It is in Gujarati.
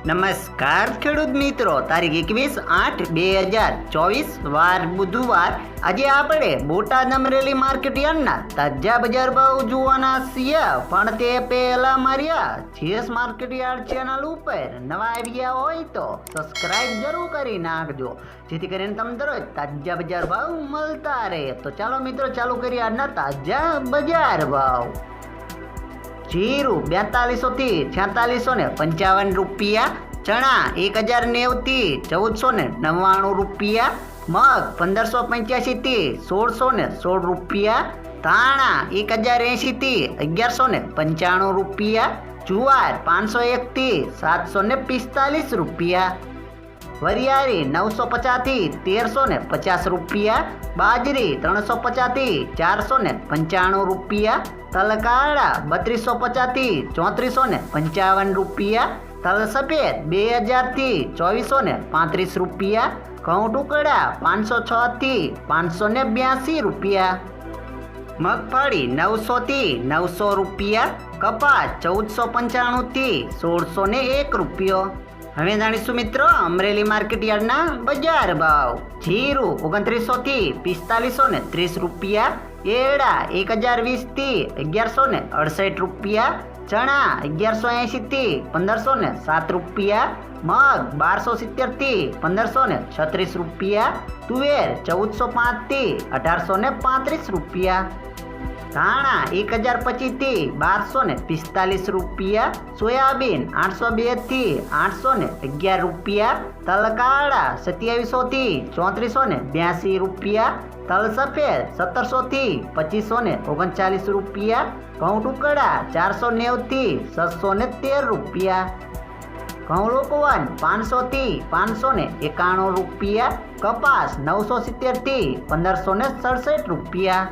નમસ્કાર ખેડૂત મિત્રો, તારીખ 21/8/2024 વાર બુધવાર. આજે આપણે બોટાદ અમરેલી માર્કેટ યાર્ડના તાજા બજાર ભાવ જોવાના છીએ. પણ તે પહેલા માર્યા જીએસ માર્કેટ યાર્ડ ચેનલ ઉપર નવા આવ્યા હોય તો સબસ્ક્રાઇબ જરૂર કરી નાખજો, જેથી કરીને તમને દરરોજ તાજા બજાર ભાવ મળતા રહે. તો ચાલો મિત્રો, ચાલુ કરીએ આજના તાજા બજાર ભાવ. જીરું 4200 થી 4655 રૂપિયા, ચણા 1090 થી 1499 રૂપિયા, મગ 1585 થી 1616 રૂપિયા, ધાણા 1080 થી 1195 રૂપિયા, જુવાર 501 થી 745 રૂપિયા, વરિયાળી 950 થી 1350 રૂપિયા, બાજરી 350 થી 495 રૂપિયા, તલ કાળા 3250 થી 3455 રૂપિયા, તલ સફેદ 2000 થી 2435 રૂપિયા, ઘઉં ટુકડા 506 થી 582 રૂપિયા, મગફળી 900 થી 900 રૂપિયા, કપાસ 1495 થી 1601 રૂપિયો. હવે જાણીશું મિત્રો અમરેલી માર્કેટ યાર્ડના બજાર ભાવ. જીરું 2900 થી 4530 રૂપિયા, એરડા 1020 થી 1168 રૂપિયા, ચણા 1180 થી 1507 રૂપિયા, મગ 1270 થી 1536 રૂપિયા, તુવેર 1405 થી 1835 રૂપિયા, ધાણા 1025 થી 1245 રૂપિયા, સોયાબીન 802 થી 811 રૂપિયા, તલ કાળા 2700 થી 3482 રૂપિયા, તલ સફેદ 1700 થી 2539 રૂપિયા, ઘઉં ટુકડા 490 થી 613 રૂપિયા, ઘઉં લોકવન 500 થી 591 રૂપિયા, કપાસ 970 થી 1567 રૂપિયા.